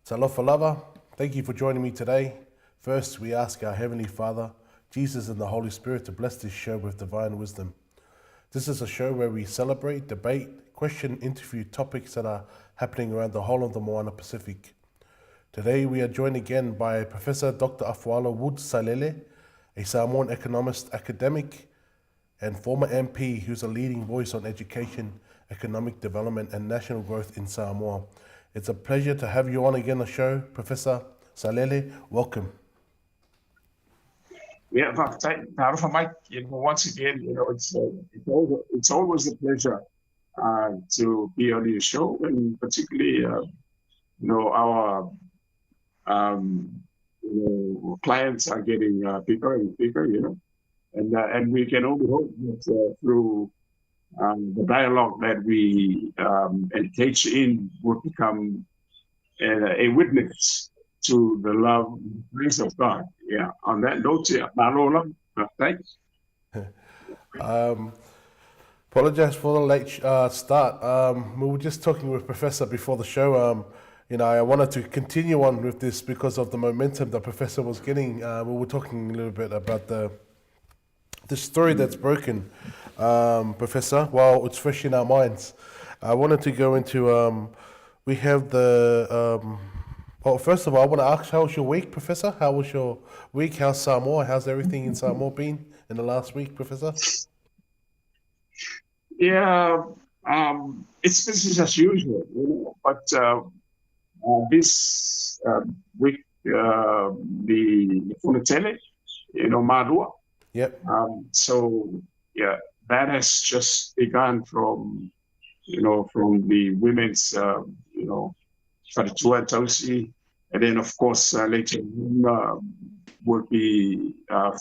Salofalava, thank you for joining me today. First, we ask our Heavenly Father, Jesus and the Holy Spirit to bless this show with divine wisdom. This is a show where we celebrate, debate, question, interview topics that are happening around the whole of the Moana Pacific. Today, we are joined again by Professor Dr. Afualo Wood Salele, a Samoan economist, academic, and former MP who's a leading voice on education, economic development, and national growth in Samoa. It's a pleasure to have you on again the show, Professor Salele. Welcome. Yeah, Prof, Mike, once again, it's always a pleasure to be on your show, and particularly, our clients are getting bigger and bigger, and we can only hope that through the dialogue that we engage in will become a witness to the love and grace of God. Yeah. On that note, thanks. Apologize for the late start. We were just talking with Professor before the show. I wanted to continue on with this because of the momentum the Professor was getting. We were talking a little bit about the story that's broken, Professor, while it's fresh in our minds. I wanted to go into, we have well, first of all, I want to ask, how was your week, Professor? How was your week? How's Samoa? How's everything in Samoa been in the last week, Professor? Yeah, it's business as usual, but this week, the Funatele, Madua. Yep. So, yeah, that has just begun from the women's, Faritua Tausi, and then, of course, later will be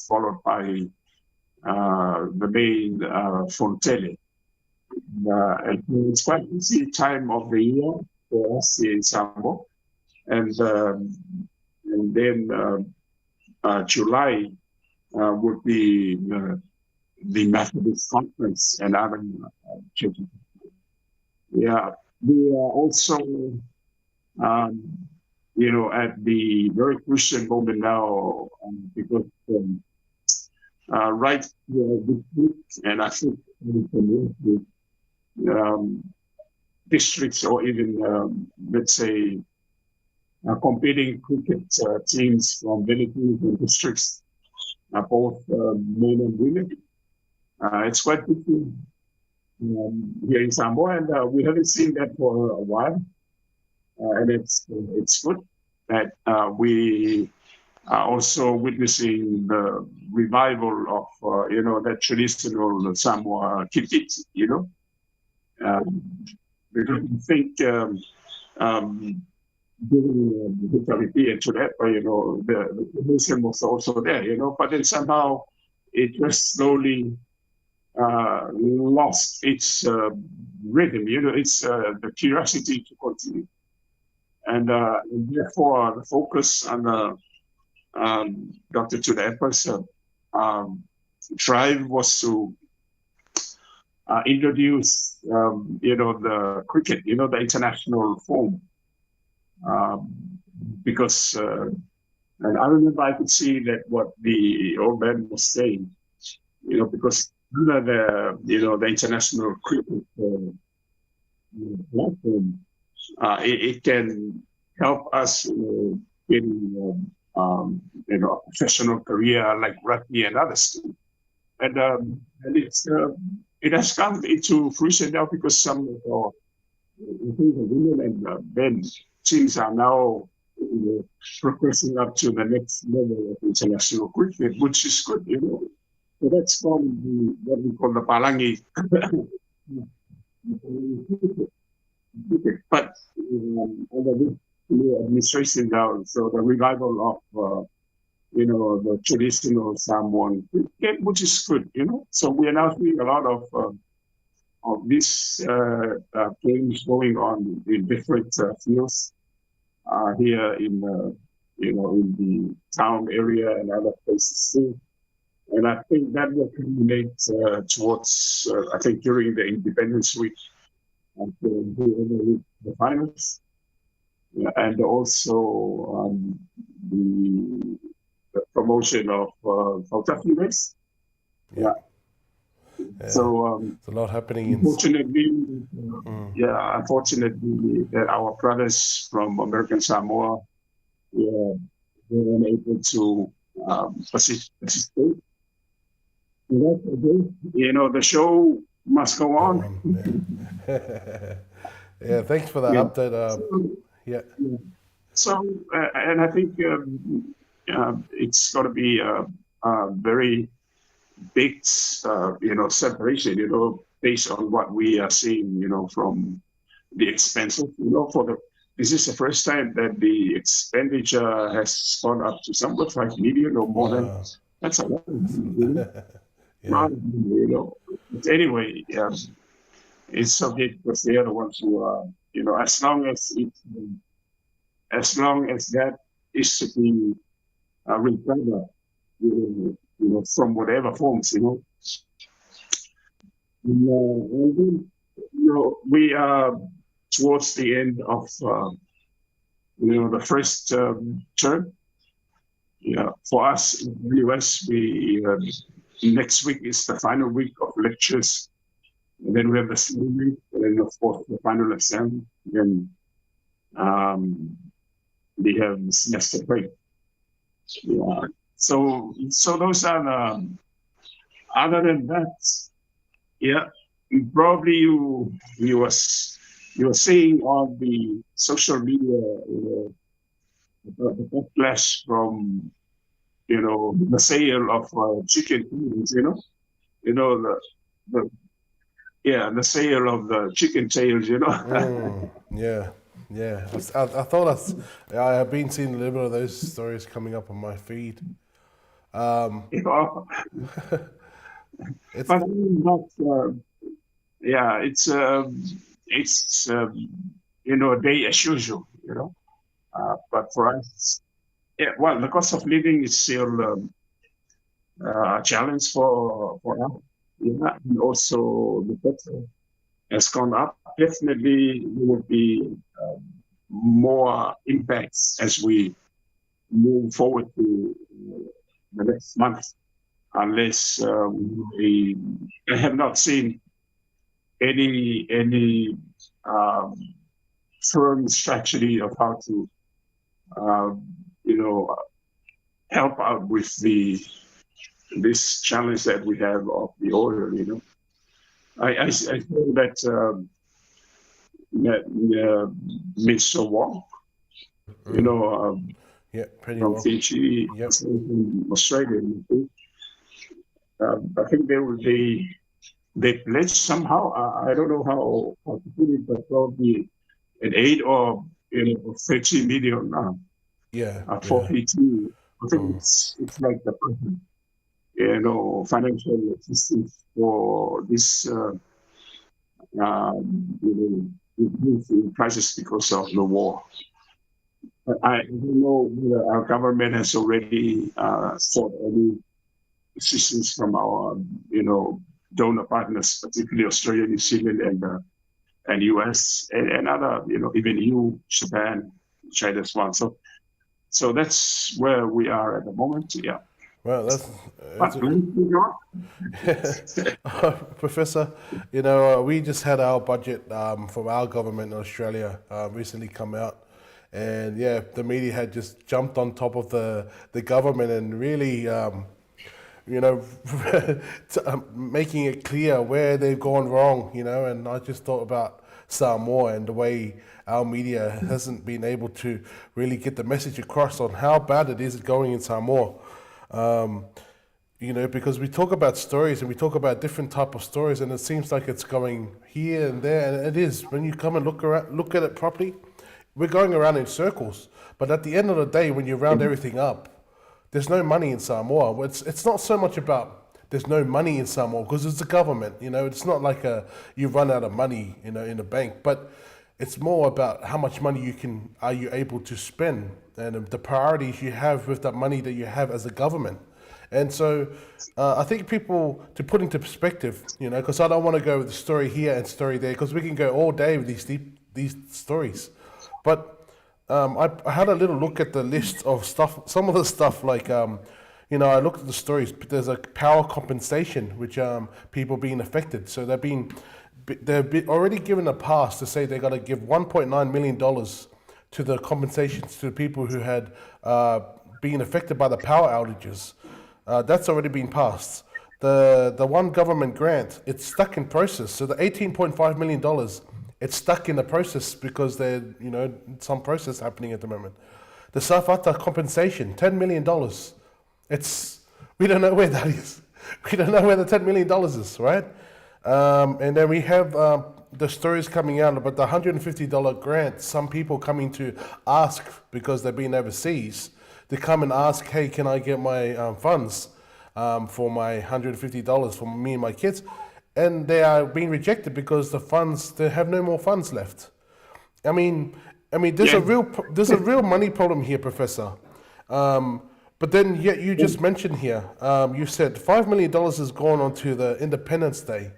followed by the main Fontele. And it's quite a busy time of the year for us in Samoa. And then July would be the Methodist Conference and other churches. Yeah, we are also, at the very crucial moment now, because right this week, and I think districts or even, let's say, competing cricket teams from villages and districts, both men and women. It's quite busy here in Samoa, and we haven't seen that for a while. And it's good that we are also witnessing the revival of, that traditional Samoa kipit, because I think during the Hitapi and to that, the tradition was also there, but then somehow it just slowly lost its rhythm, it's the curiosity to continue. And therefore, the focus on Dr. Tudepa's drive was to introduce, the cricket, the international form. Because, and I remember I could see that what the old man was saying, because under the international cricket platform, it can help us in a professional career like rugby and others. And it has come into fruition now because some of our women and men teams are now progressing up to the next level of international cricket, which is good, So that's called what we call the Palangi. But under this new administration now, so the revival of the traditional Samoan cricket, which is good, So we are now seeing a lot of these games going on in different fields here in in the town area and other places too. And I think that will culminate towards, I think, during the Independence Week until the finals. and also the, the promotion of photography. Yeah. Yeah. Yeah. So There's a lot happening in. unfortunately, Mm. yeah, unfortunately, that our brothers from American Samoa, yeah, they weren't able to participate. And that's okay. You know, the show must go Go on. on. Yeah. Yeah. Thanks for the Yeah. update. So, Yeah. yeah. So, and I think it's going to be a very big, separation, based on what we are seeing, from the expenses, for the. This is the first time that the expenditure has gone up to somewhere 5 million or more than. Wow. That's a lot of money, Yeah. But anyway, it's okay because they are the ones who are, as long as that is to be recovered, from whatever forms, and then, we are towards the end of, the first term. Yeah, for us in the US, next week is the final week of lectures, and then we have the second week, and then of course the final exam. Then um, they have semester break. Yeah. So those are the. Other than that, yeah, probably you were seeing on the social media, the backlash from, the sale of chicken wings, the yeah, the sale of the chicken tails, Mm. Yeah. Yeah. I thought I have been seeing a little bit of those stories coming up on my feed. Um, you know, it's but not, yeah, it's a day as usual, but for us, yeah, well, the cost of living is still a challenge for us. Yeah, and also the petrol has gone up. Definitely, there will be more impacts as we move forward to the next month, unless I have not seen any um, firm strategy of how to, um, you know, help out with this challenge that we have of the oil. I feel that Mr. Wong, mm, yeah, pretty from well. Fiji, Yep. from Australia. I think they pledged somehow. I don't know how to put it, but probably an 8 or 30 million Yeah. for Yeah. Fiji. I think Mm. it's like the financial assistance for this increase in prices because of the war. But I don't know whether our government has already sought any assistance from our, donor partners, particularly Australia, New Zealand, and US, and other, even EU, Japan, China as well. So that's where we are at the moment. Yeah. Well, But it's Professor. We just had our budget from our government in Australia recently come out, and yeah, the media had just jumped on top of the government and really, you know, making it clear where they've gone wrong. And I just thought about Samoa and the way our media hasn't been able to really get the message across on how bad it is going in Samoa. Um, because we talk about stories and we talk about different type of stories, and it seems like it's going here and there, and it is. When you come and look at it properly, we're going around in circles. But at the end of the day, when you round everything up, there's no money in Samoa. It's not so much about there's no money in Samoa because it's the government. It's not like you run out of money, in the bank, but it's more about how much money are you able to spend, and the priorities you have with that money that you have as a government. And so I think people, to put into perspective, because I don't want to go with the story here and story there, because we can go all day with these stories. But I had a little look at the list of stuff. Some of the stuff, like, I looked at the stories. But there's a power compensation, which people being affected. So they've been already given a pass to say they got to give $1.9 million to the compensations to the people who had been affected by the power outages. That's already been passed. The one government grant, it's stuck in process. So the $18.5 million, it's stuck in the process because there's some process happening at the moment. The Safata compensation, $10 million. We don't know where that is. We don't know where the $10 million is, right? And then we have the stories coming out about the $150 grant. Some people coming to ask because they've been overseas. They come and ask, hey, can I get my funds for my $150 for me and my kids? And they are being rejected because they have no more funds left. I mean, there's a real money problem here, Professor. But then, yet you just mentioned here, you said $5 million has gone onto the Independence Day.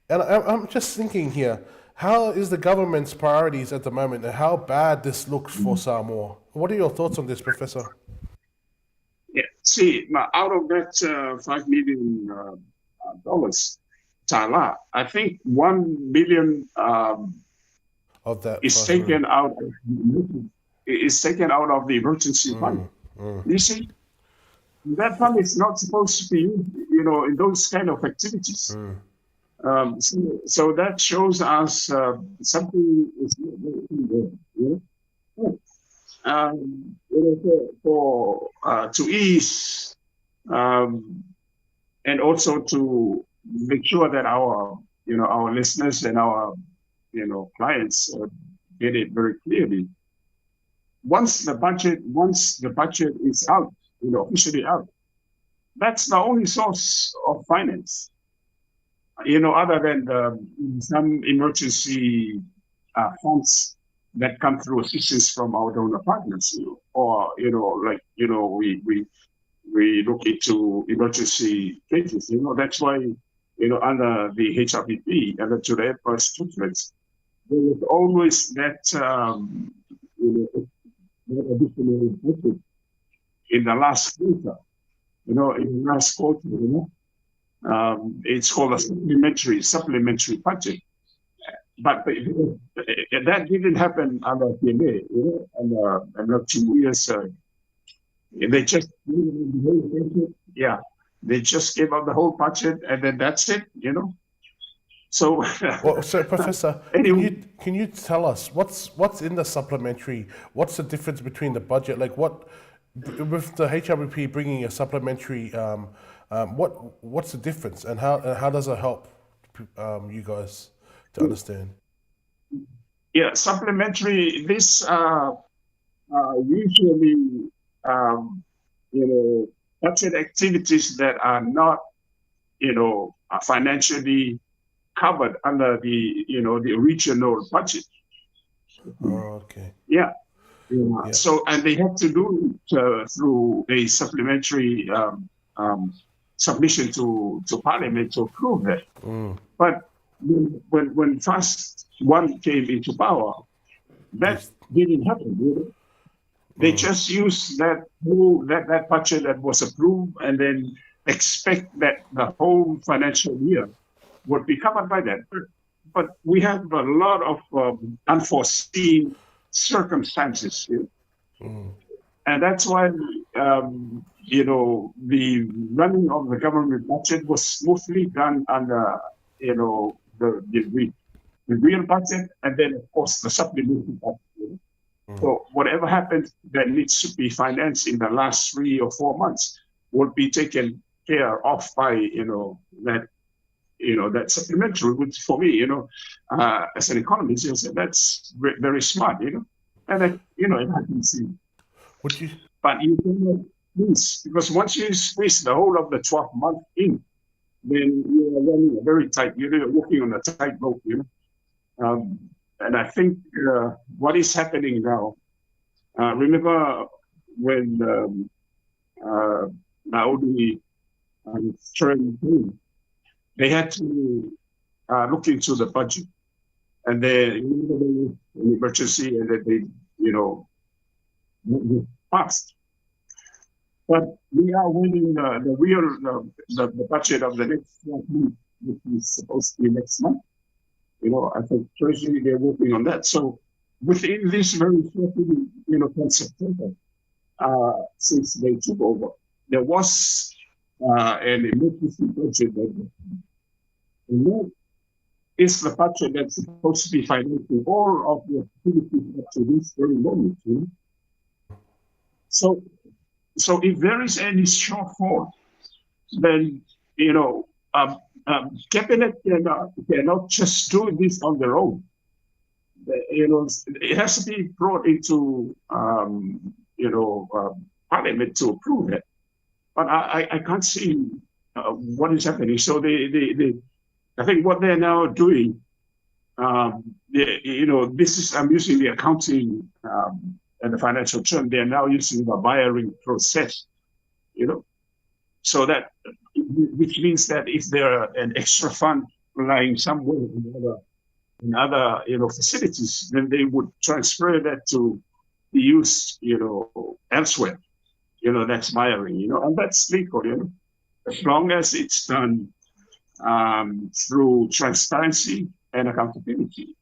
And I'm just thinking here, how is the government's priorities at the moment and how bad this looks for Samoa? What are your thoughts on this, Professor? Yeah. See, out of that $5 million, Tala, I think 1 million Of that is taken out of the emergency fund. You see, that fund is not supposed to be used, in those kind of activities. So that shows us something is not working there. To ease and also to make sure that our listeners and our clients get it very clearly. Once the budget is out, officially out, that's the only source of finance. Other than some emergency funds that come through assistance from our donor partners, or we look into emergency cases. That's why under the HRPP, under July 1st treatments, there was always that additional budget in the last quarter. It's called a supplementary budget. But that didn't happen under PMA, and not 2 years. They just they just gave out the whole budget, and then that's it, So, so Professor, anyway, can you tell us what's in the supplementary? What's the difference between the budget? Like with the HRBP bringing a supplementary, what's the difference, and how does it help you guys to understand? Yeah, supplementary. This usually budget activities that are not financially covered under the the original budget. Oh, okay. Yeah. So, and they have to do it through a supplementary submission to Parliament to approve that. But when Fast One came into power, that didn't happen. They just used that budget that was approved, and then expect that the whole financial year would be covered by that. But we have a lot of unforeseen circumstances here. And that's why the running of the government budget was mostly done under the real budget, and then of course the supplementary budget. So whatever happens that needs to be financed in the last 3 or 4 months will be taken care of by that supplementary, which for me, as an economist, that's very smart, and that it happens. But you cannot squeeze, because once you squeeze the whole of the 12 months in, then you are running a very tight. You're walking on a tightrope, And I think what is happening now. Remember when Naudi turned, they had to look into the budget, and then an emergency, and then passed. But we are waiting the real the budget of the next month, which is supposed to be next month. I think Treasury, they're working on that. So within this very short, from September, since they took over, there was an emergency budget that is the budget that's supposed to be financing all of the activities up to this very moment. So if there is any shortfall, then cabinet cannot just do this on their own. It has to be brought into parliament to approve it. But I can't see what is happening. So I think what they're now doing, this is, I'm using the accounting and the financial term. They're now using the wiring process. So that, which means that if there are an extra fund lying somewhere in other facilities, then they would transfer that to be used elsewhere. That's wiring, and that's legal, as long as it's done through transparency and accountability.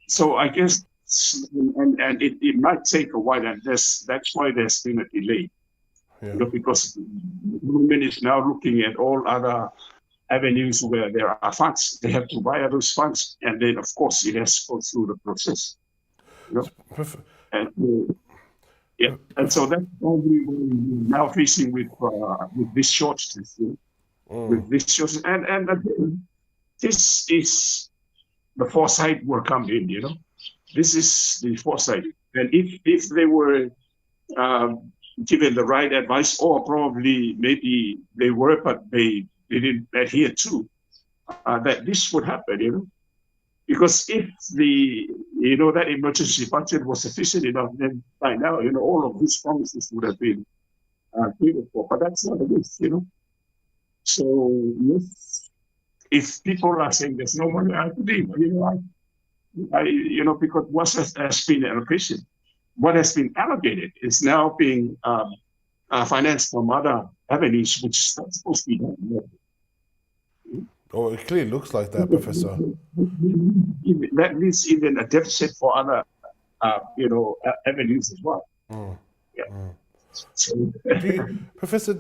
So I guess, and it might take a while, and that's why there's been a delay. Because the government is now looking at all other avenues where there are funds. They have to wire those funds, and then of course it has to go through the process. And so that's probably what we're now facing with this shortage. With this shortage, and again, this is the foresight will come in. This is the foresight, and if they were given the right advice, or probably maybe they were, but they didn't adhere to, that this would happen, because if that emergency budget was sufficient enough, then by now, all of these promises would have been catered for, but that's not the case, So yes, if people are saying there's no money, I believe, because what has been allocation, what has been allocated is now being financed from other avenues, which is not supposed to be done. Oh, it clearly looks like that, Professor. That means even a deficit for other, avenues as well. So, Professor,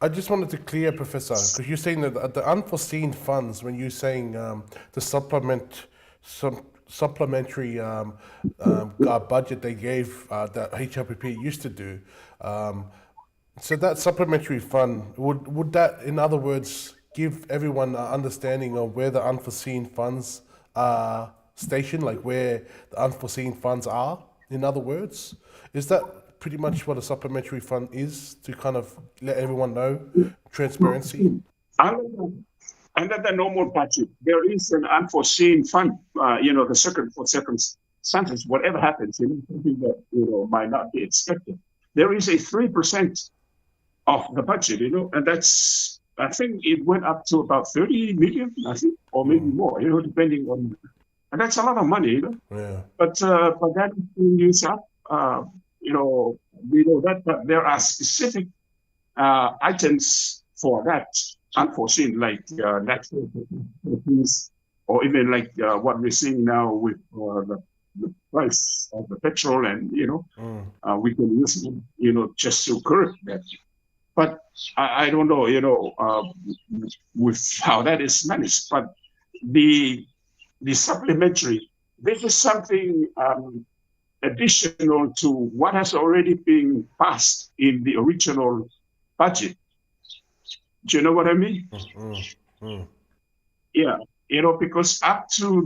I just wanted to clear, Professor, because you're saying that the unforeseen funds, when you're saying the supplementary budget they gave that HLPP used to do, so that supplementary fund, would that, in other words, give everyone an understanding of where the unforeseen funds are stationed, like where the unforeseen funds are, in other words? Is that pretty much what a supplementary fund is, to kind of let everyone know, transparency? Under the normal budget, there is an unforeseen fund, the circumstances, whatever happens, something that, might not be expected. There is a 3% of the budget, and that's, I think it went up to about 30 million, I think, or maybe more, depending on, and that's a lot of money, Yeah. But that is being used up, we know that, but there are specific items for that unforeseen, like natural things, or even like what we're seeing now with the price of the petrol, and we can use it, just to curb that. But I don't know, with how that is managed. But the supplementary, this is something additional to what has already been passed in the original budget. Do you know what I mean? Yeah, because up to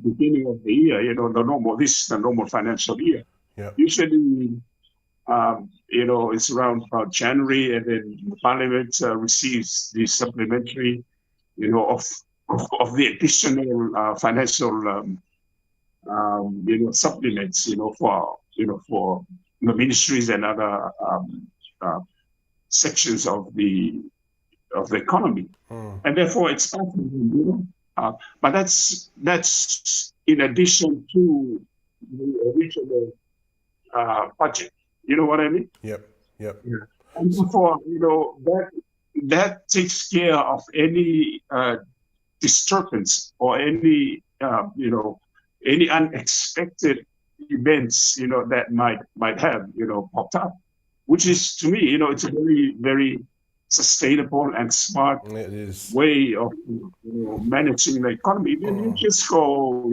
beginning of the year, this is the normal financial year. Yeah. Usually, it's around about January, and then the Parliament receives the supplementary, of the additional financial, supplements, for the ministries and other sections of the economy, and therefore it's possible, But that's in addition to the original budget. You know what I mean? Yep. Yep. Yeah. And therefore, that takes care of any disturbance or any unexpected events, that might have, popped up, which is, to me, it's a very, very sustainable and smart It is. way of managing the economy. Then you just go,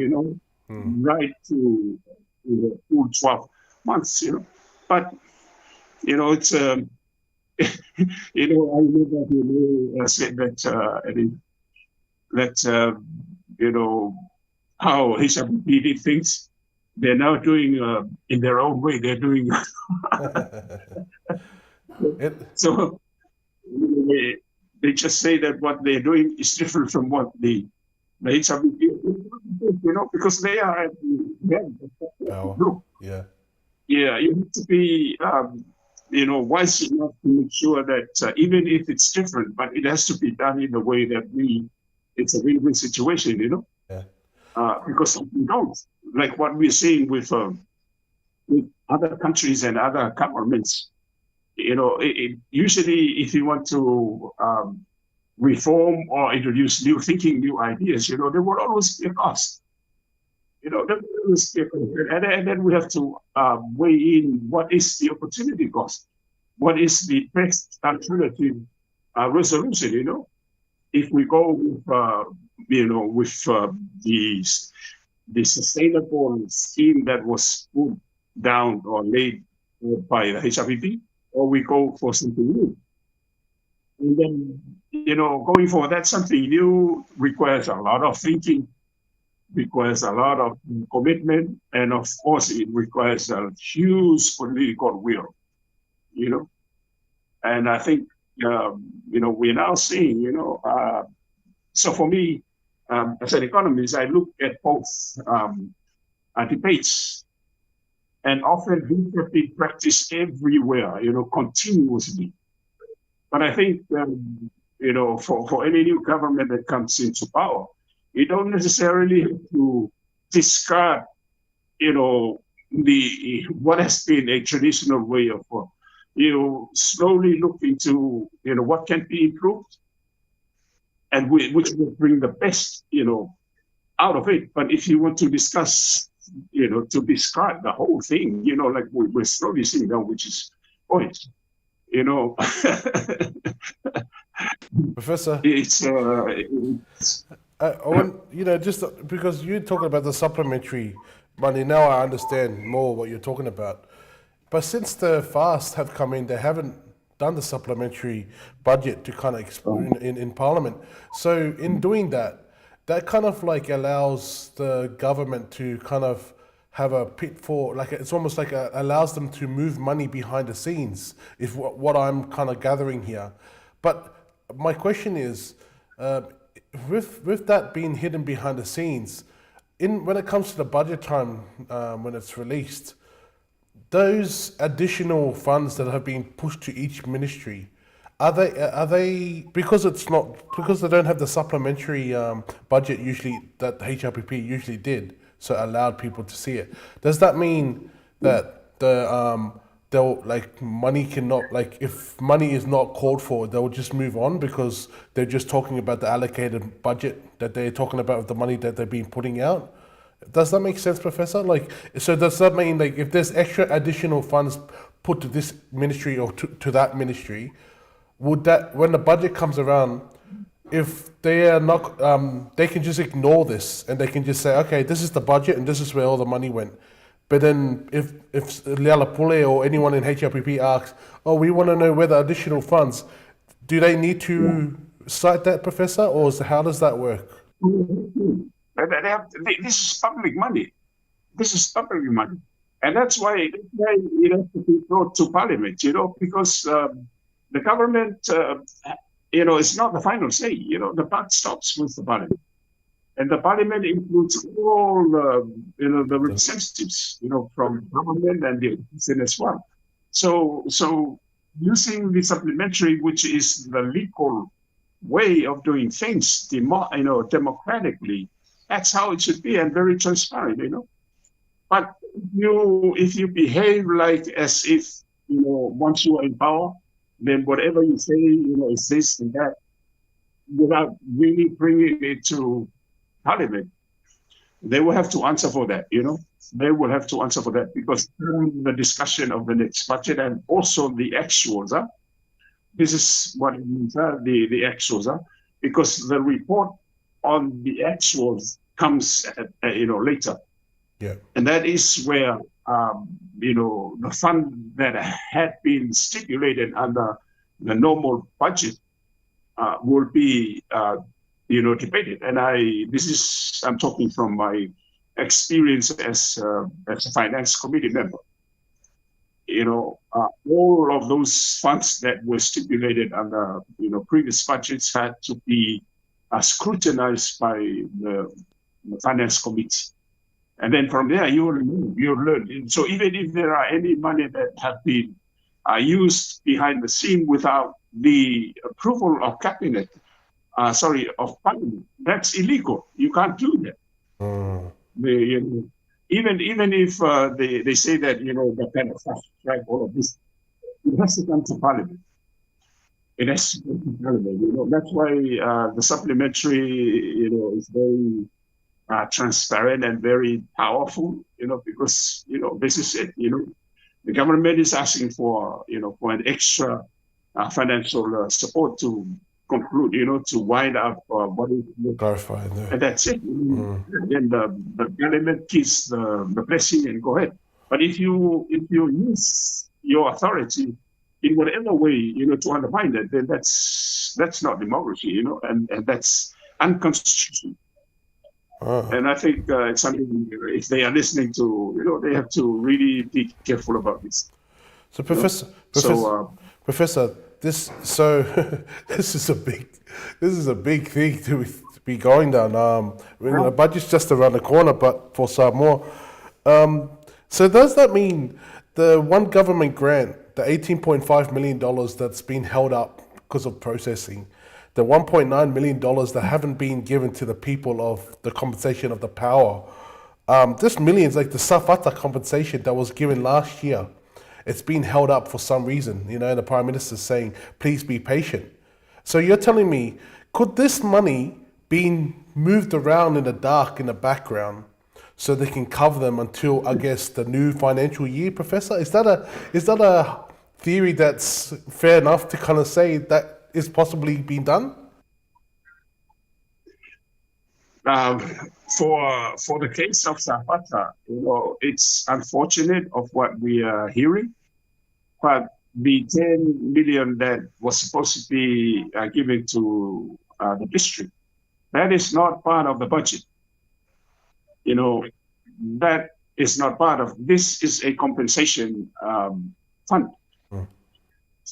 right to the full 12 months, But, it's I remember said that Eddie, that how HRBP did things. They're now doing in their own way. They're doing so. They just say that what they're doing is different from what the HRBP, because they are at the head of the group. Yeah. Yeah, you have to be wise enough to make sure that even if it's different, but it has to be done in a way that it's a win-win situation, Yeah. Because if we don't, like what we're seeing with other countries and other governments, usually if you want to reform or introduce new thinking, new ideas, there will always be a cost. There will always be a cost. And then we have to weigh in what is the opportunity cost, what is the best alternative resolution. If we go with the sustainable scheme that was put down or laid by the HRPP, or we go for something new. And then, going for that something new requires a lot of thinking, requires a lot of commitment, and of course, it requires a huge political will, And I think, we're now seeing, so for me, as an economist, I look at both debates, and often these have been practiced everywhere, continuously. But I think, for any new government that comes into power, you don't necessarily have to discard, what has been a traditional way of, slowly look into, what can be improved, and which will bring the best, out of it. But if you want to discuss, to discard the whole thing, like we're slowly seeing now, which is points, Professor, it's I want, just because you're talking about the supplementary money, now I understand more what you're talking about. But since the fast have come in, they haven't done the supplementary budget to kind of in Parliament. So in doing that, that kind of like allows the government to kind of have a pitfall, like it's almost like allows them to move money behind the scenes, is what I'm kind of gathering here. But my question is, with that being hidden behind the scenes, when it comes to the budget time, when it's released, those additional funds that have been pushed to each ministry, are they because they don't have the supplementary budget usually that HRPP usually did, so it allowed people to see it. Does that mean that they'll money cannot, if money is not called for, they'll just move on because they're just talking about the allocated budget that they're talking about with the money that they've been putting out? Does that make sense, Professor? So does that mean if there's extra additional funds put to this ministry or to that ministry, would that, when the budget comes around, if they are not, they can just ignore this and they can just say, okay, this is the budget and this is where all the money went. But then if Liala Pule or anyone in HRPP asks, oh, we want to know where the additional funds, do they need to cite that, Professor, or how does that work? This is public money. This is public money. And that's why it has to be brought to Parliament, because the government, is not the final say. The buck stops with the Parliament. And the Parliament includes all, the representatives, from government and the opposition as well. So using the supplementary, which is the legal way of doing things, democratically. That's how it should be, and very transparent. But if you behave like as if once you are in power, then whatever you say, is this and that, without really bringing it to Parliament, they will have to answer for that. They will have to answer for that, because during the discussion of the next budget and also the actuals, this is what it means, the actuals, because the report on the actuals comes later. Yeah. And that is where the fund that had been stipulated under the normal budget will be debated. And I'm talking from my experience as a finance committee member. All of those funds that were stipulated under previous budgets had to be scrutinized by the finance committee. And then from there, you learn. So even if there are any money that have been used behind the scene without the approval of cabinet, of parliament, that's illegal. You can't do that. Even if they say that the kind of fast track all of this, it has to come to parliament. It has to come to parliament. That's why the supplementary, is very transparent and very powerful, because this is it. The government is asking for an extra financial support to conclude, to wind up what is clarify, and that's it. Then the government gives the blessing and go ahead. But if you use your authority in whatever way, to undermine it, then that's not democracy, and that's unconstitutional. And I think it's something, if they are listening to, they have to really be careful about this. So, Professor, this is a big thing to be going down. The budget's just around the corner, but for some more. So does that mean the one government grant, the $18.5 million that's been held up because of processing, the $1.9 million that haven't been given to the people of the compensation of the power, this millions, like the Safata compensation that was given last year, it's been held up for some reason, and the Prime Minister's saying, please be patient. So you're telling me, could this money be moved around in the dark, in the background, so they can cover them until, I guess, the new financial year, Professor? Is that a theory that's fair enough to kind of say that is possibly being done? For the case of Zapata, it's unfortunate of what we are hearing, but the 10 million that was supposed to be given to the district, that is not part of the budget. That is not part of this. Is a compensation fund.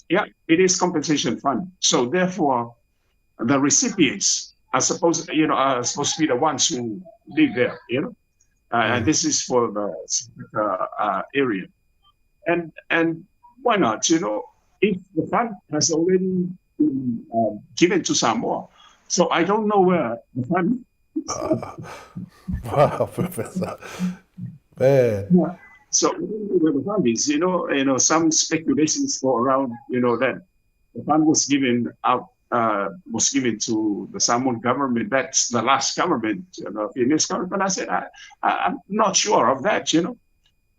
Yeah, it is compensation fund. So therefore, the recipients are supposed to be the ones who live there. And this is for the area. And why not? If the fund has already been given to Samoa, so I don't know where the fund. Wow, Professor, man. Yeah. So where the fund is, some speculations go around, that the fund was given out, was given to the Samoan government. That's the last government, Vietnamese government. But I said, I'm not sure of that,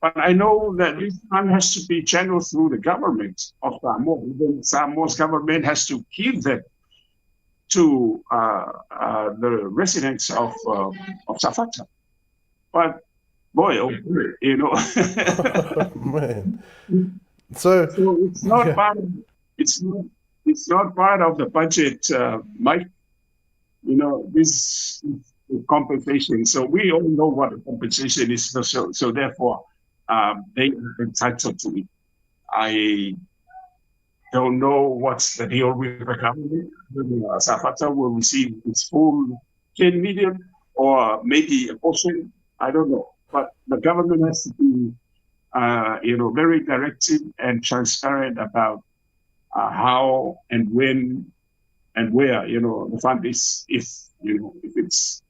But I know that this fund has to be channeled through the government of Samoa. Then Samoa's government has to give that to the residents of Safata. But boy, man. So it's not part of, it's not part of the budget, Mike. This is compensation. So we all know what the compensation is. So therefore, they are entitled to it. I don't know what's the deal with the government. Safata will receive its full 10 million or maybe a portion. I don't know. But the government has to be, very directive and transparent about how and when and where, the fund is, if it's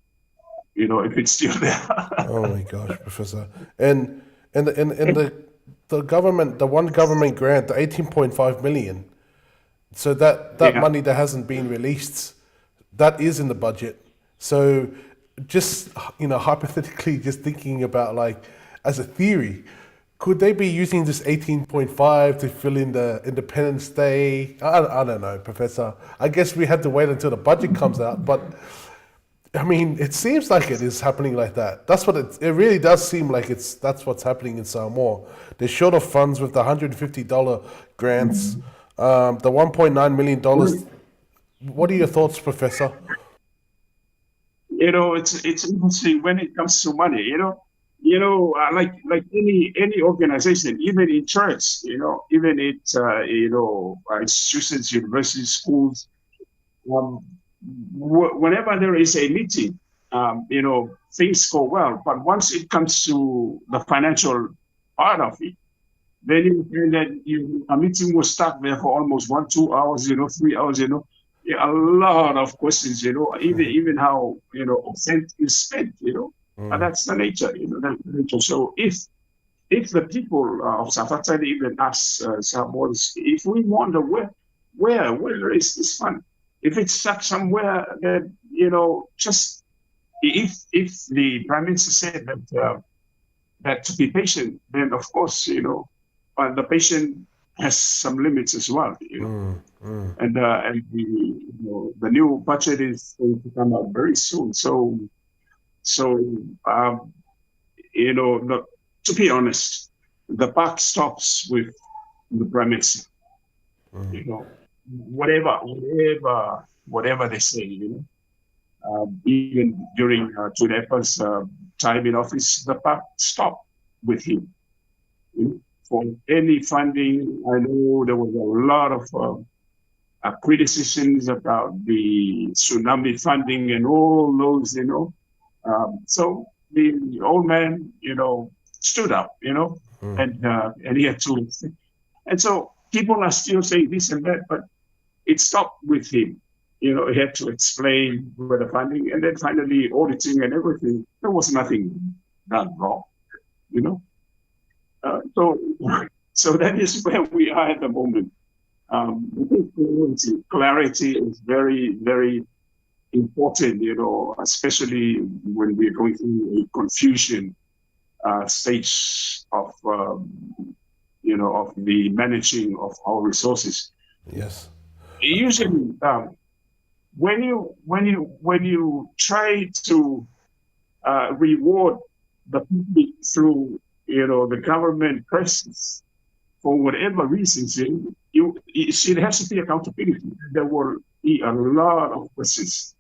still there. Oh my gosh, Professor. And the government, the one government grant, the 18.5 million. So that Yeah. money that hasn't been released, that is in the budget. So just hypothetically, just thinking about like as a theory, could they be using this 18.5 to fill in the Independence Day? I don't know, Professor. I guess we have to wait until the budget comes out, but I mean, it seems like it is happening like that. That's what it really does seem like that's what's happening in Samoa. They're short of funds with the $150 grants, the $1.9 million. What are your thoughts, Professor? It's interesting when it comes to money. Like any organization, even in church, even institutions, universities, schools. Um, Whenever there is a meeting, things go well. But once it comes to the financial part of it, then you find that a meeting was stuck there for almost 1, 2 hours, 3 hours, yeah, a lot of questions, even how, cent is spent, and that's the nature, that's the nature. So if the people of South Africa even ask Samoans, if we wonder where is this fund? If it's stuck somewhere, that just if the prime minister said that to be patient, then of course but the patient has some limits as well, and the new budget is going to come out very soon. So um, not, to be honest, the buck stops with the prime minister. Whatever they say, even during Tunepa's time in office, the buck stopped with him. For any funding, I know there was a lot of criticisms about the tsunami funding and all those, so the old man, stood up, and he had to, and so people are still saying this and that, but it stopped with him. He had to explain where the funding, and then finally auditing and everything. There was nothing done wrong, so that is where we are at the moment. Clarity is very, very important, especially when we're going through a confusion stage of, of the managing of our resources. Yes. Usually, when you try to reward the public through, the government presence for whatever reasons, it has to be accountability. There will be a lot of questions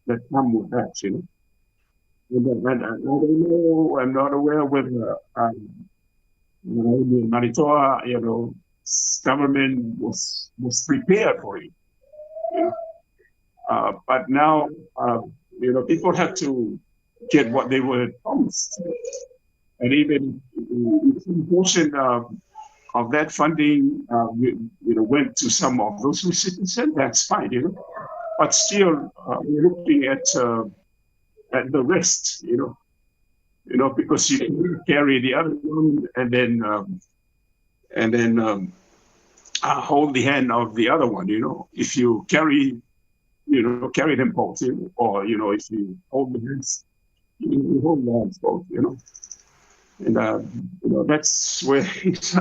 that come with that, And I don't know, I'm not aware whether the Manitoba, government was prepared for it. But now, people have to get what they were promised, and even some portion of that funding, went to some of those recipients, and that's fine, But still, we're looking at the rest, because you can carry the other one and then hold the hand of the other one, If you carry, carry them both, or if you hold the hands, you hold the hands both, And that's where it's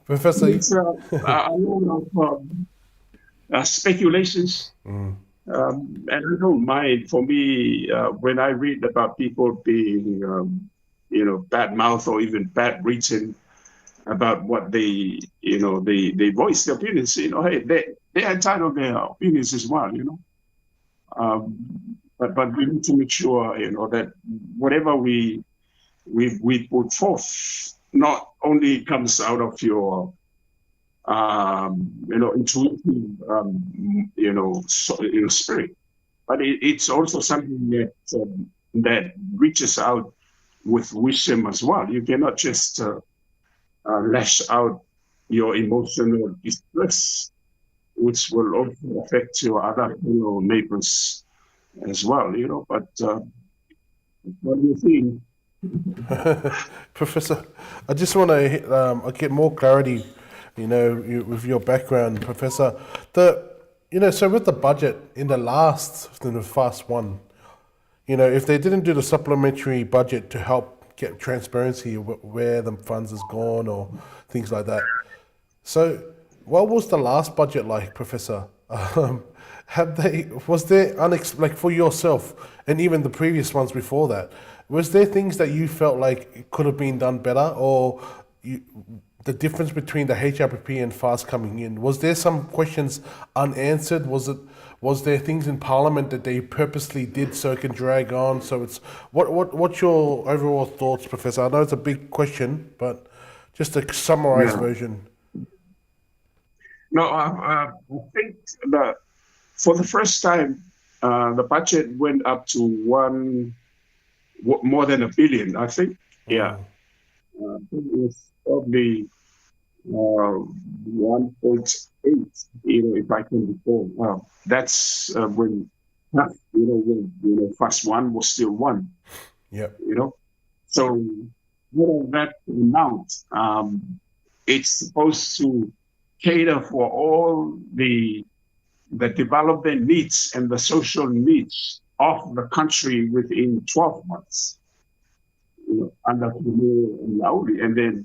Professor, a lot of speculations. And I don't mind. For me, when I read about people being, bad mouth or even bad written about what they voice their opinions, hey, they're entitled to their opinions as well, But we need to make sure, that whatever we put forth not only comes out of your intuitive, spirit, but it's also something that reaches out with wisdom as well. You cannot just lash out your emotional distress, which will also affect your other fellow neighbors as well, but what do you think? Professor, I just want to get more clarity, with your background, Professor. So with the budget in the fast one, if they didn't do the supplementary budget to help get transparency where the funds has gone or things like that. So, what was the last budget like, Professor? Was there like for yourself and even the previous ones before that? Was there things that you felt like it could have been done better, or the difference between the HRPP and FAST coming in? Was there some questions unanswered? Was there things in Parliament that they purposely did so it can drag on? So it's what's your overall thoughts, Professor? I know it's a big question, but just a summarized Yeah. version. No, I think that for the first time, the budget went up to more than $1 billion, I think. Yeah. It was probably 1.8, if I can recall. That's when first one was still one, Yep. So that amount, it's supposed to cater for all the development needs and the social needs of the country within 12 months. Under Lauli, and then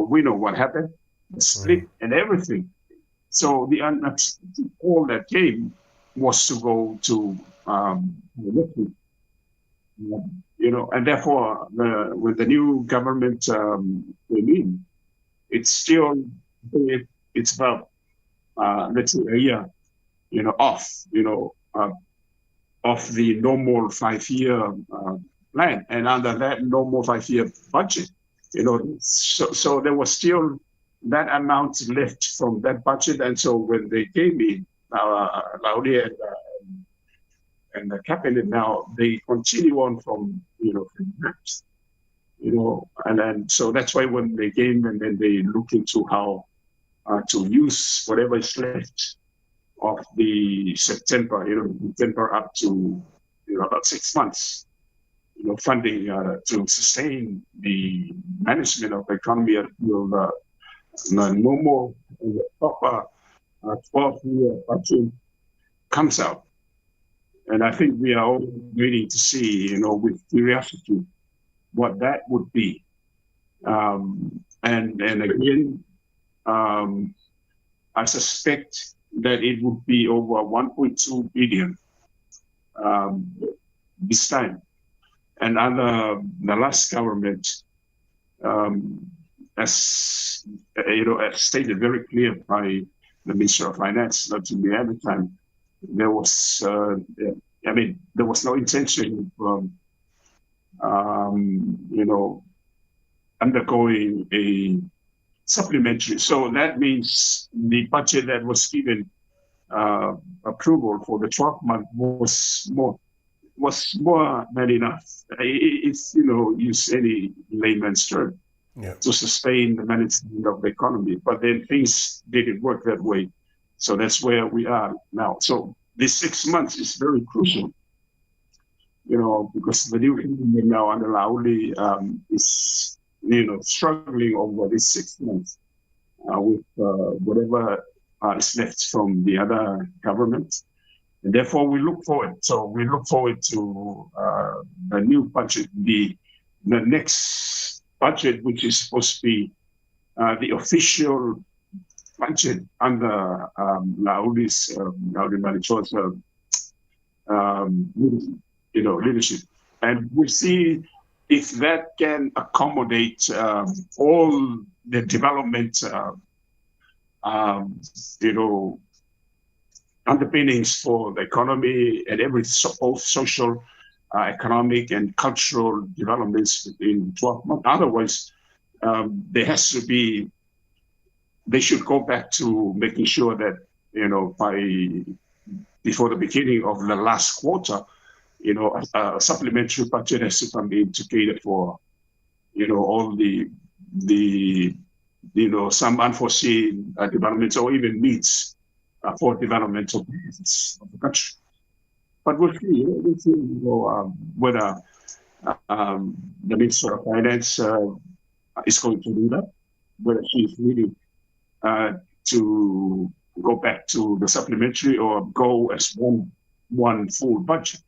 we know what happened, the split and everything. So the unexpected call that came was to go to elections, and therefore when the new government came in, it's still it's about let's say a year, off, of the normal 5-year plan, and under that normal 5-year budget, so there was still that amount left from that budget, and so when they came in, Laudi and the cabinet now, they continue on from that, and then so that's why when they came and then they look into how to use whatever is left of the September up to about 6 months, funding to sustain the management of the economy until the normal proper 12-year budget comes out. And I think we are all waiting to see, with curiosity, what that would be. And again, I suspect that it would be over 1.2 billion this time. And under the last government, as stated very clear by the Minister of Finance, not to be at the time, there was, there was no intention of, undergoing a supplementary. So that means the budget that was given approval for the 12-month was more than enough. It's, use any layman's term, to sustain the management of the economy. But then things didn't work that way. So that's where we are now. So this 6 months is very crucial, because the new government now under Lauli is, struggling over these 6 months with whatever is left from the other government. And therefore, we look forward. So we look forward to the new budget, the next budget, which is supposed to be the official budget under Lauli's, Lauli Maricho's, leadership. And we see if that can accommodate all the development, underpinnings for the economy and every both social, economic, and cultural developments in 12 months. Otherwise, they should go back to making sure that, before the beginning of the last quarter, a supplementary budget has to come in to cater for, all the some unforeseen developments or even needs for developmental purposes of the country. But we'll see whether the Minister of Finance is going to do that, whether she's really to go back to the supplementary or go as one full budget.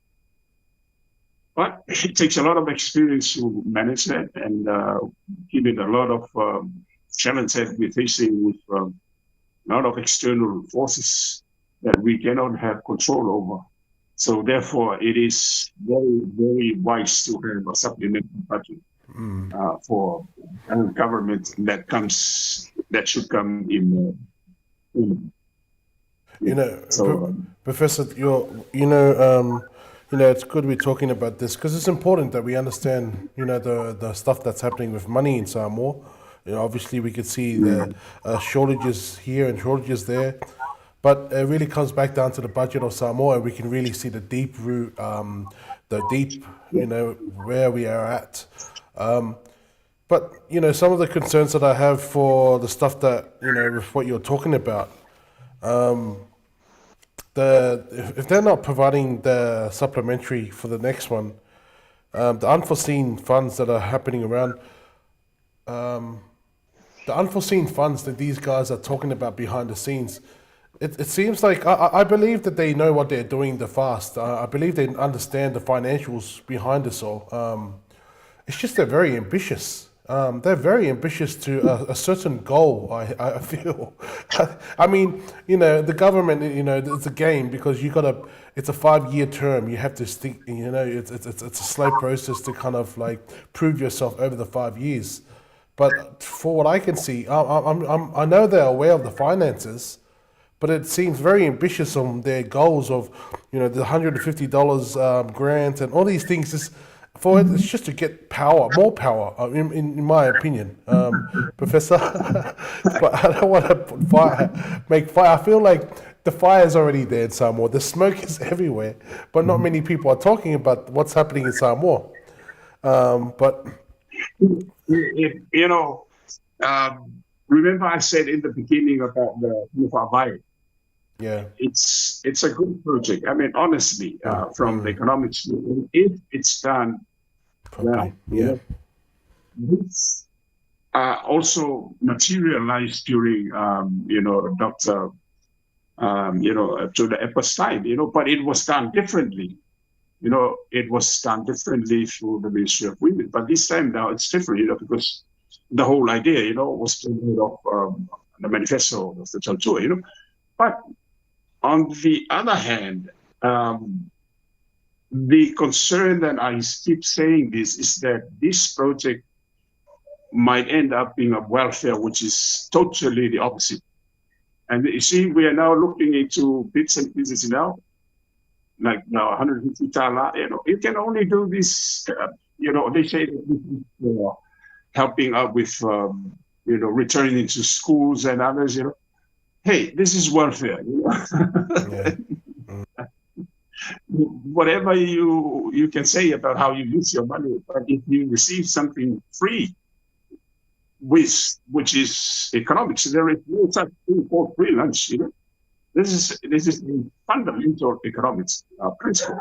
But it takes a lot of experience to manage that, and given a lot of challenges that we're facing with a lot of external forces that we cannot have control over. So therefore, it is very, very wise to have a supplementary budget for government that should come in. Professor, it's good we're talking about this because it's important that we understand, the stuff that's happening with money in Samoa. Obviously we could see the shortages here and shortages there, but it really comes back down to the budget of Samoa, and we can really see the deep root, where we are at. But some of the concerns that I have for the stuff that with what you're talking about, if they're not providing the supplementary for the next one, the unforeseen funds that are happening around, the unforeseen funds that these guys are talking about behind the scenes, it seems like I believe that they know what they're doing the fast. I believe they understand the financials behind this all. It's just they're very ambitious. They're very ambitious to a certain goal, I feel. I mean, the government, it's a game because it's a 5-year term. You have to think, it's a slow process to kind of like prove yourself over the 5 years. But for what I can see, I know they're aware of the finances, but it seems very ambitious on their goals of, the $150 grant and all these things. It's just to get power, more power, in my opinion, Professor. But I don't want to make fire. I feel like the fire is already there in Samoa. The smoke is everywhere, but not many people are talking about what's happening in Samoa. But remember I said in the beginning about the Nufabai. Yeah, it's a good project. I mean, honestly, from the economics, if it's done well, this also materialized during, Dr. To the EPA's time, but it was done differently. It was done differently through the Ministry of Women. But this time now it's different, because the whole idea, was made of the manifesto of the Chalchua, But on the other hand, the concern that I keep saying this is that this project might end up being a welfare, which is totally the opposite. And you see, we are now looking into bits and pieces now, like now 150 tala, you can only do this, they say that this is helping out with, returning to schools and others, Hey, this is welfare. yeah. Whatever you can say about how you use your money, but if you receive something free, which is economics, there is no such thing called free lunch. This is a fundamental economics principle.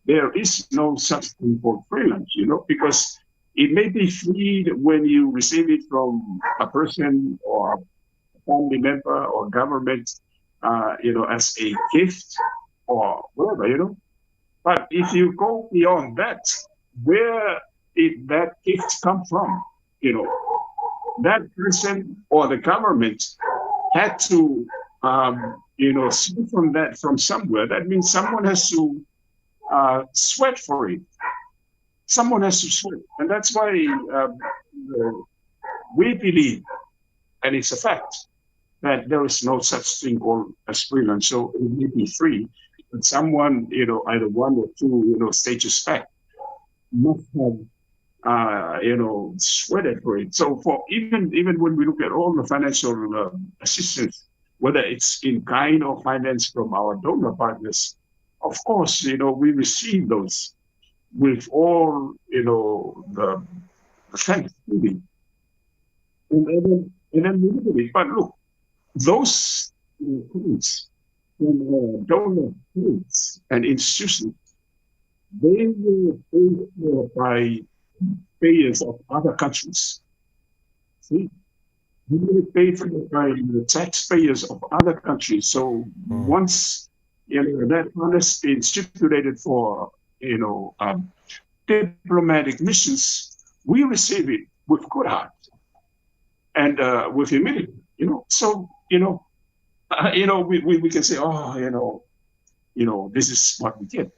There is no such thing called free lunch, because it may be free when you receive it from a person or family member or government, as a gift or whatever, But if you go beyond that, where did that gift come from? That person or the government had to, steal from somewhere. That means someone has to sweat for it. Someone has to sweat, and that's why we believe, and it's a fact, that there is no such thing called as free lunch. So it may be free, but someone, either one or two, stages back, must have, sweated for it. So for even when we look at all the financial assistance, whether it's in kind or finance from our donor partners, of course, we receive those with all, the thanksgiving. And then we look at it. But look, those things from donor states and institutions, they were paid for by payers of other countries. See, they were paid for by the taxpayers of other countries. So once that fund has been stipulated for diplomatic missions, we receive it with good heart and with humility. So we can say, this is what we get.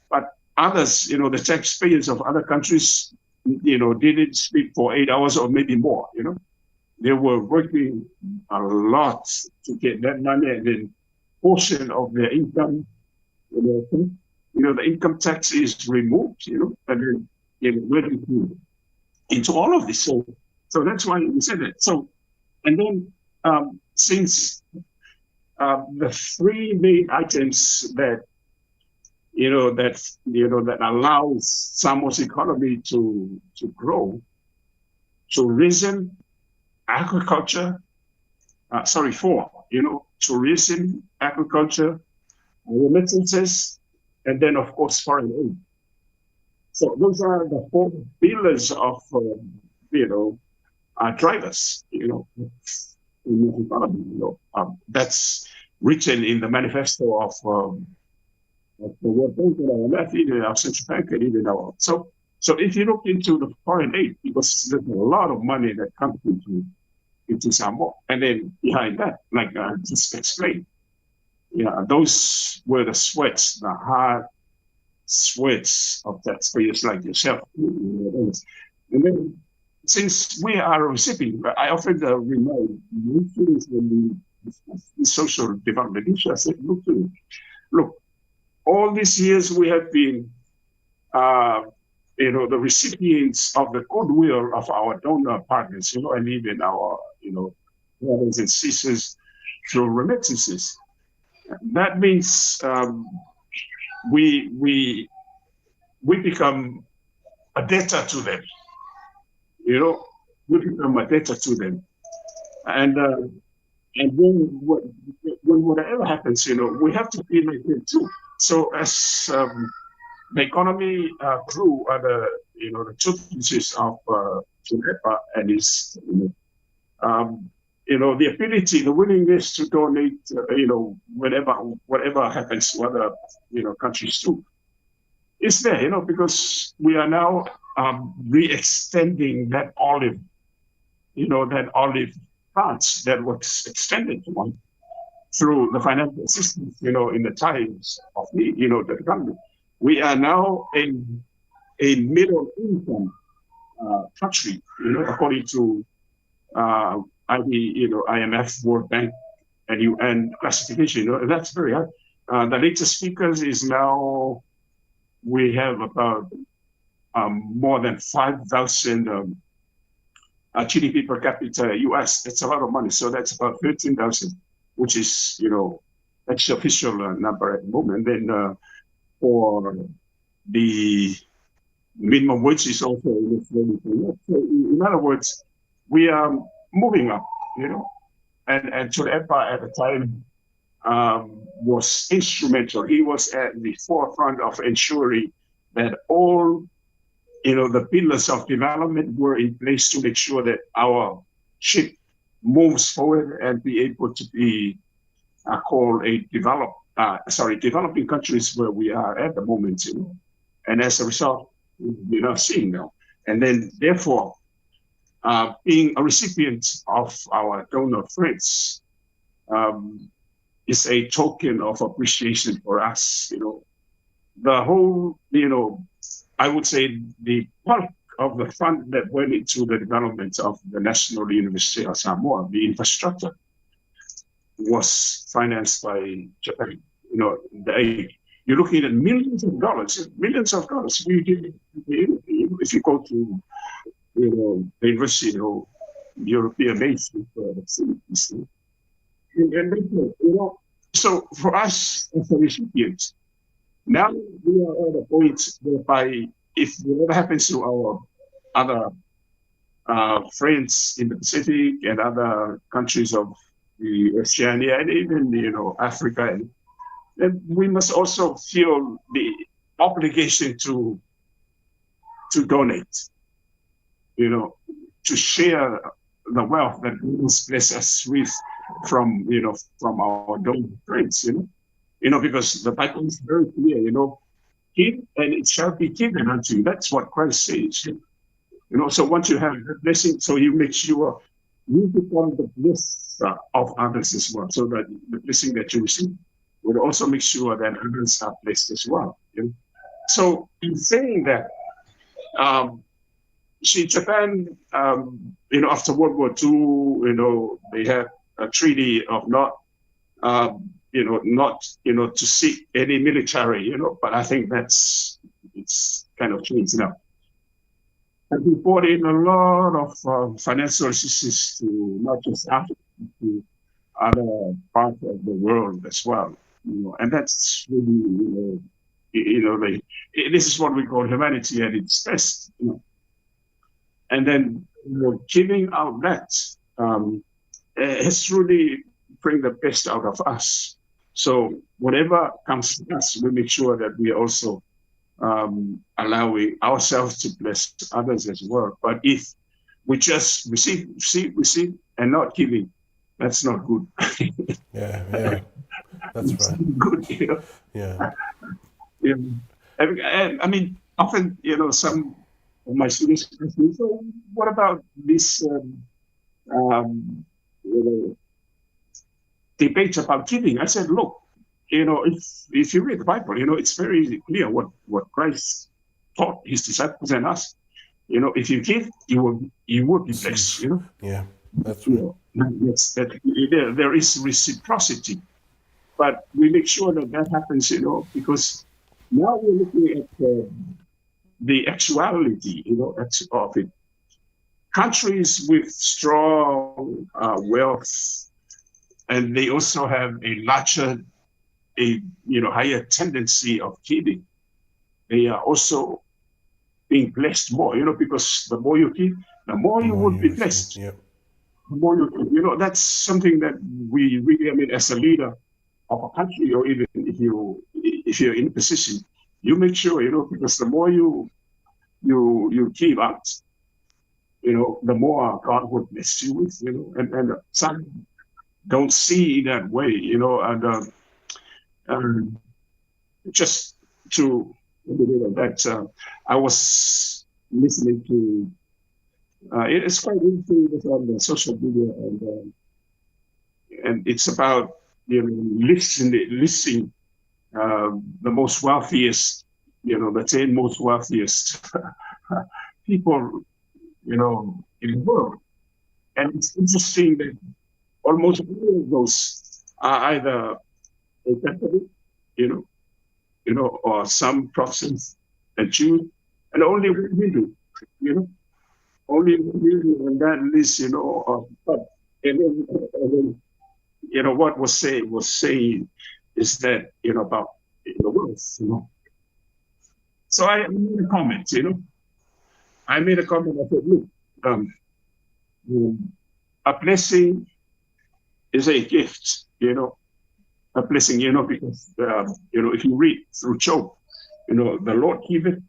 But others, the taxpayers of other countries, didn't speak for 8 hours or maybe more. They were working a lot to get that money, and then portion of their income, the income tax is removed, and then went into all of this. So that's why we said that. So, and then since the three main items that that allows Samoa's economy to grow: tourism, agriculture. Four. Tourism, agriculture, remittances, and then of course foreign aid. So those are the four pillars of drivers. In the economy. That's written in the manifesto of the World Bank and IMF, even our central bank, and even our. So if you look into the foreign aid, because there's a lot of money that comes into Samoa, and then behind that, like I just explained, those were the sweats, the hard sweats of taxpayers like yourself. And then, since we are a recipient, I often remind students when we discuss the social development issue, I said, look, all these years we have been, the recipients of the goodwill of our donor partners, and even our, brothers and sisters through remittances. That means we become a debtor to them. We become a debtor to them, and then whatever happens, we have to be like them too. So as the economy grew under the tutelage of Tunepa and his the ability, the willingness to donate, whatever happens to other countries too, is there, because we are now re-extending that olive branch that was extended to one through the financial assistance, in the times of need, the economy. We are now in a middle income country, according to IMF, World Bank, and UN classification. And that's very high. The latest figures is now we have about more than 5,000 GDP per capita US. That's a lot of money. So that's about 13,000, which is, that's the official number at the moment. And then for the minimum wage is also in in other words, we are moving up, and Tunepa at the time was instrumental. He was at the forefront of ensuring that all, the pillars of development were in place to make sure that our ship moves forward and be able to be called a developing countries where we are at the moment, And as a result, we're not seeing now. And then therefore, being a recipient of our donor friends is a token of appreciation for us. The whole, I would say the bulk of the fund that went into the development of the National University of Samoa, the infrastructure, was financed by Japan. The aid. You're looking at millions of dollars. We did, if you go to, the university, European-based facilities. And so for us as a recipient, now we are at a point whereby if whatever happens to our other friends in the Pacific and other countries of the Oceania and even, Africa, then we must also feel the obligation to donate, to share the wealth that God has blessed us with from our donor friends, because the Bible is very clear, give and it shall be given unto you. That's what Christ says. So once you have the blessing, so you make sure you become the blesser of others as well, so that the blessing that you receive will also make sure that others are blessed as well. So in saying that, see, Japan, after World War II, they had a treaty of not to seek any military, but I think it's kind of changed now. And we brought in a lot of financial assistance to not just Africa, to other parts of the world as well. And that's really, this is what we call humanity at its best. And then giving out that has really bring the best out of us. So whatever comes to us, we make sure that we are also allowing ourselves to bless others as well. But if we just receive, and not giving, that's not good. Yeah, that's right. Good, Yeah. I mean, often, some of my students ask me, so what about this debate about giving? I said, look, if you read the Bible, it's very clear what Christ taught his disciples and us. If you give, you will be blessed. Yeah, that's right. There is reciprocity, but we make sure that happens. Because now we're looking at the actuality, of it. Countries with strong wealth, and they also have a higher tendency of giving. They are also being blessed more, because the more you give, the more you will be blessed. Yep. The more you, that's something that we really, as a leader of a country, or even if you're in a position, you make sure, because the more you give out, the more God will bless you with, and some don't see that way, and just to that, I was listening to. It's quite interesting on the social media, and it's about listing the most wealthiest, the 10 most wealthiest people, in the world. And it's interesting that almost all of those are either a Catholic, or some Protestants and Jews, and only Hindu, only Hindu on that list, and then what was saying is that, about the wealth, So I made a comment, I said, look, a blessing is a gift, a blessing, because, if you read through Job, the Lord give it,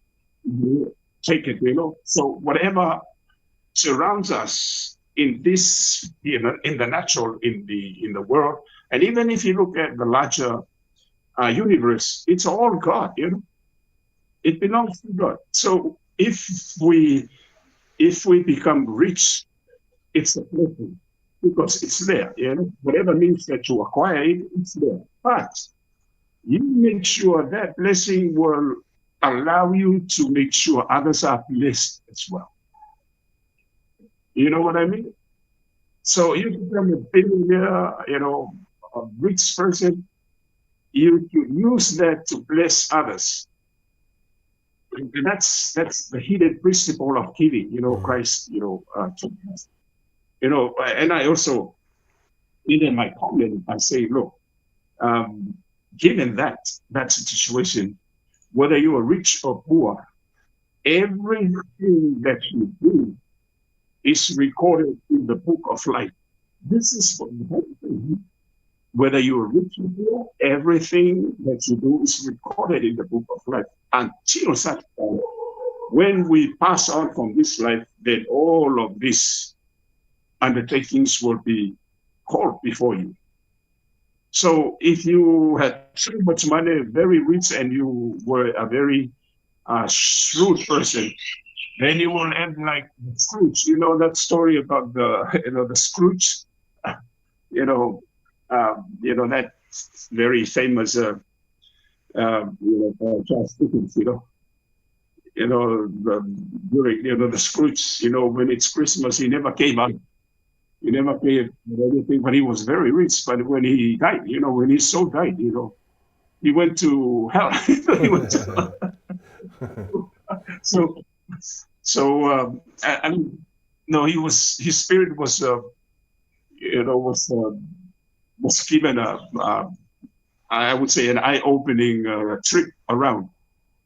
take it, So whatever surrounds us in this, in the natural, in the world, and even if you look at the larger universe, it's all God, It belongs to God. So if we become rich, it's a blessing because it's there. Whatever means that you acquire it, it's there. But you make sure that blessing will allow you to make sure others are blessed as well. You know what I mean? So you become a billionaire, a rich person. You use that to bless others. And that's the hidden principle of giving, Christ, taught us. And I also, in my comment, I say, look, given that situation, whether you are rich or poor, everything that you do is recorded in the book of life. This is what happened. whether you're rich or poor, everything that you do is recorded in the book of life until such time. When we pass on from this life, then all of these undertakings will be called before you. So if you had too much money, very rich, and you were a very shrewd person, then you will end like Scrooge. You know that story about the Scrooge, that very famous Charles Dickens. During the Scrooge. When it's Christmas, he never came out. He never paid anything, but he was very rich. But when he died, when his soul died, he went to hell. He went to so his spirit was given I would say an eye-opening trip around,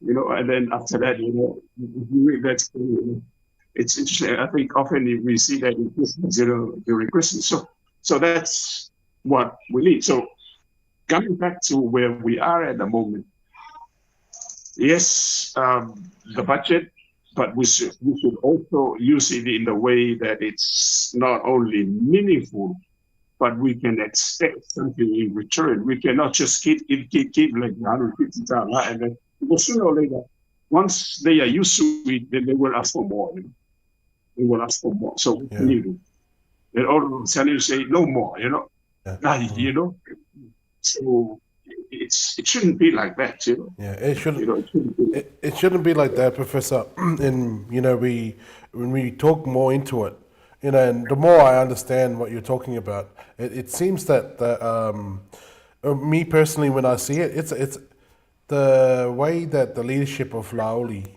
and then after that, if you read that story, it's interesting. I think often we see that in Christmas, during Christmas. So that's what we need. So coming back to where we are at the moment, yes, the budget, but we should also use it in the way that it's not only meaningful, but we can expect something in return. We cannot just keep like 150,000, and then because sooner or later, once they are used to it, then they will ask for more. They will ask for more. So what can you do? And all of a sudden you say no more. Yeah. So it shouldn't be like that. Yeah, it shouldn't. It shouldn't be. It shouldn't be like that, Professor. And when we talk more into it, and the more I understand what you're talking about, it seems that me personally, when I see it, it's the way that the leadership of Laoli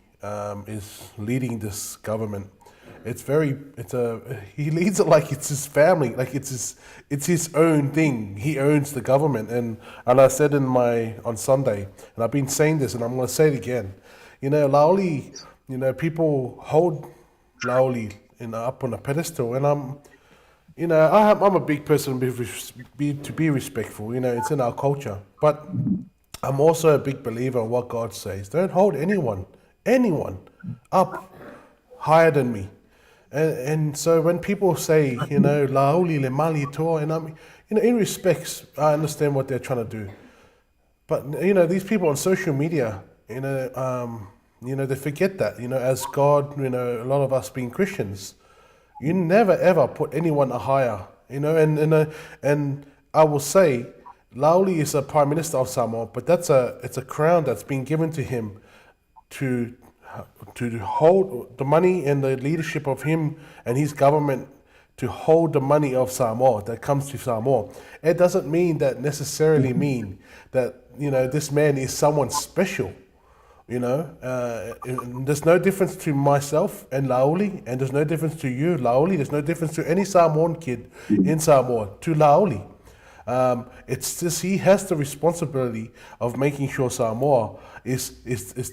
is leading this government. He leads it like it's his family, like it's his own thing. He owns the government, and I said on Sunday, and I've been saying this, and I'm going to say it again. Laoli, people hold Laoli up on a pedestal, and I'm a big person to be respectful. It's in our culture, but I'm also a big believer in what God says. Don't hold anyone up higher than me. And so when people say, Laoli le mali to, and in respects, I understand what they're trying to do. But, these people on social media, they forget that, as God, a lot of us being Christians, you never ever put anyone higher, and I will say, Laoli is a Prime Minister of Samoa, but it's a crown that's been given to him to hold the money and the leadership of him and his government, to hold the money of Samoa that comes to Samoa. It doesn't necessarily mean that this man is someone special. There's no difference to myself and Laoli, and there's no difference to you, Laoli. There's no difference to any Samoan kid in Samoa to Laoli. It's just he has the responsibility of making sure Samoa is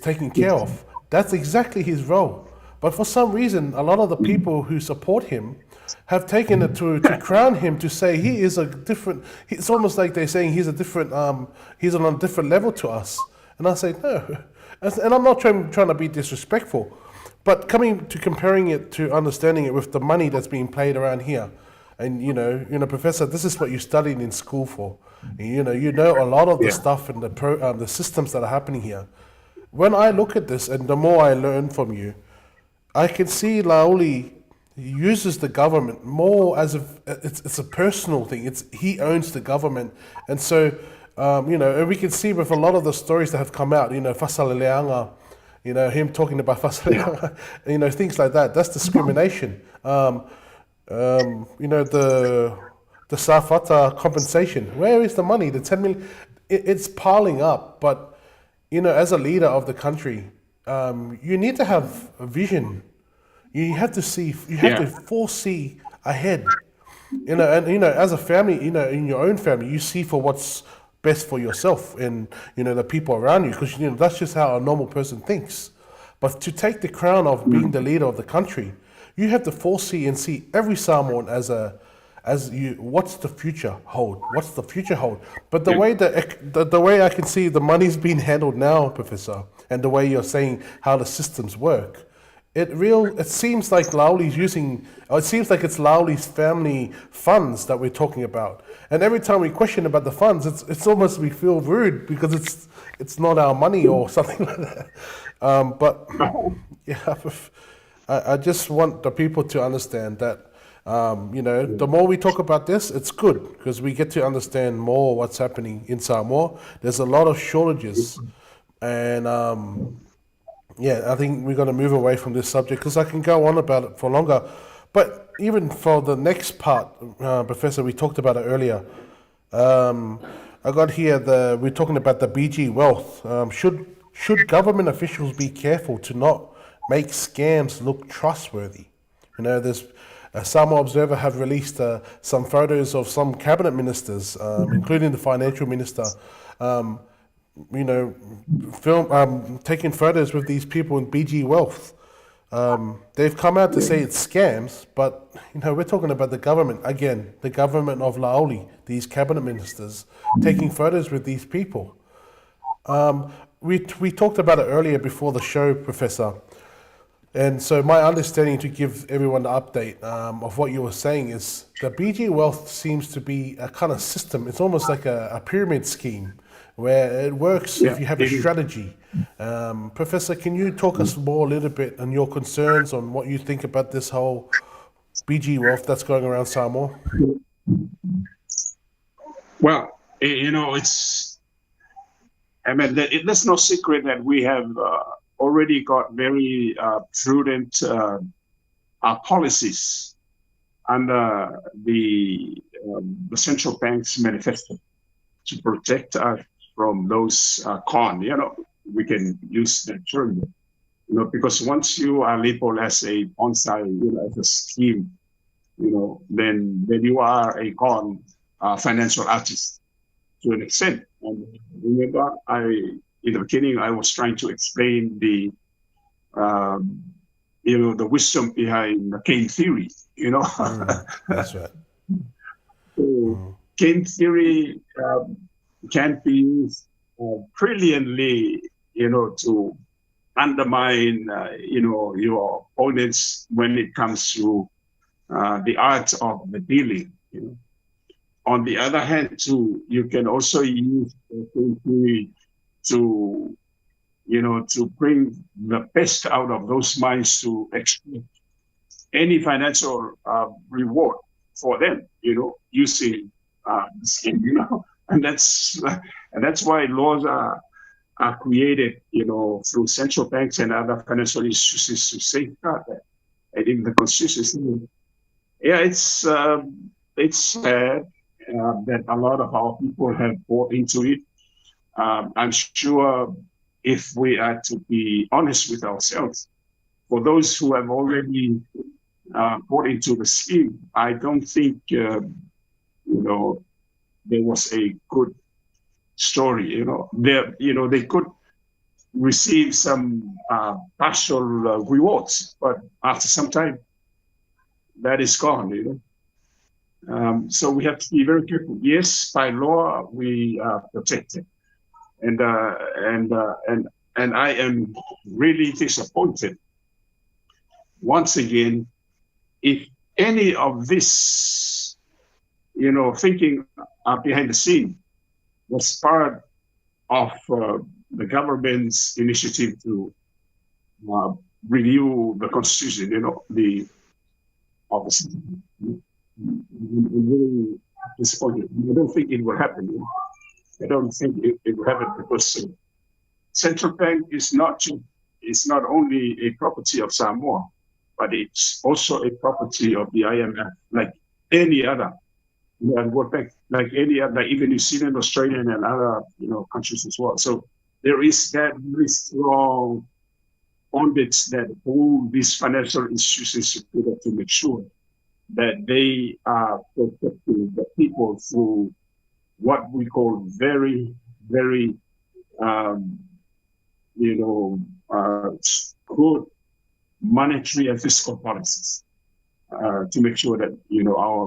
taken care of. That's exactly his role. But for some reason, a lot of the people who support him have taken it to crown him, to say he is a different. It's almost like they're saying he's a different. He's on a different level to us. And I say no. And I'm not trying to be disrespectful, but comparing it to understanding it with the money that's being played around here. And Professor, this is what you studied in school for. You know a lot of the stuff and the systems that are happening here. When I look at this, and the more I learn from you, I can see Laoli uses the government more as it's a personal thing. He owns the government, and so and we can see with a lot of the stories that have come out. Fasaleleanga, him talking about Fasaleleanga, things like that. That's discrimination. The Safata compensation. Where is the money? The 10 million. It's piling up, but as a leader of the country, you need to have a vision. You have to see. You have to foresee ahead. And as a family, in your own family, you see for what's best for yourself and the people around you, because that's just how a normal person thinks. But to take the crown of being the leader of the country, you have to foresee and see every Samoan as what's the future hold? What's the future hold? But the Yeah. way the way I can see the money's being handled now, Professor, and the way you're saying how the systems work, it seems like Lauli's using, or it seems like it's Lauli's family funds that we're talking about. And every time we question about the funds, it's almost we feel rude because it's not our money or something like that. But yeah, I just want the people to understand that, the more we talk about this, it's good because we get to understand more what's happening in Samoa. There's a lot of shortages, and yeah, I think we're going to move away from this subject because I can go on about it for longer. But even for the next part, Professor, we talked about it earlier. Um, I got here we're talking about the BG wealth. Should government officials be careful to not make scams look trustworthy? There's some Observer have released some photos of some cabinet ministers, including the financial minister, um, you know, taking photos with these people in BG Wealth. They've come out to say it's scams, but we're talking about the government again, the government of Laoli, these cabinet ministers taking photos with these people. We talked about it earlier before the show, Professor. And so my understanding, to give everyone the update of what you were saying, is the BG Wealth seems to be a kind of system. It's almost like a pyramid scheme where it works if Yeah. you have a strategy. Professor, can you talk us more a little bit on your concerns on what you think about this whole BG Wealth that's going around Samoa? Well, there's no secret that we have already got very prudent policies under the central bank's manifesto to protect us from those con. We can use that term. Because once you are labeled as a bonsai, as a scheme, then you are a con financial artist to an extent. And remember, in the beginning, I was trying to explain the wisdom behind the game theory. That's right. So game theory can be used brilliantly, to undermine, your opponents when it comes to the art of the dealing. On the other hand, too, you can also use game theory to, to bring the best out of those minds to expect any financial reward for them, using the scheme, and that's why laws are created, through central banks and other financial institutions to safeguard that. And in the Constitution, yeah, it's sad that a lot of our people have bought into it. I'm sure if we are to be honest with ourselves, for those who have already bought into the scheme, I don't think there was a good story. They could receive some partial rewards, but after some time, that is gone. So we have to be very careful. Yes, by law we are protected, and I am really disappointed once again if any of this, thinking behind the scene was part of the government's initiative to review the Constitution, the office. I'm really disappointed. I don't think it will happen. I don't think it will happen because central bank is not only a property of Samoa, but it's also a property of the IMF, like any other World Bank, like any other, even New Zealand, Australia, and other countries as well. So there is that very strong bondage that all these financial institutions together to make sure that they are protecting the people through what we call very, very, good monetary and fiscal policies to make sure that our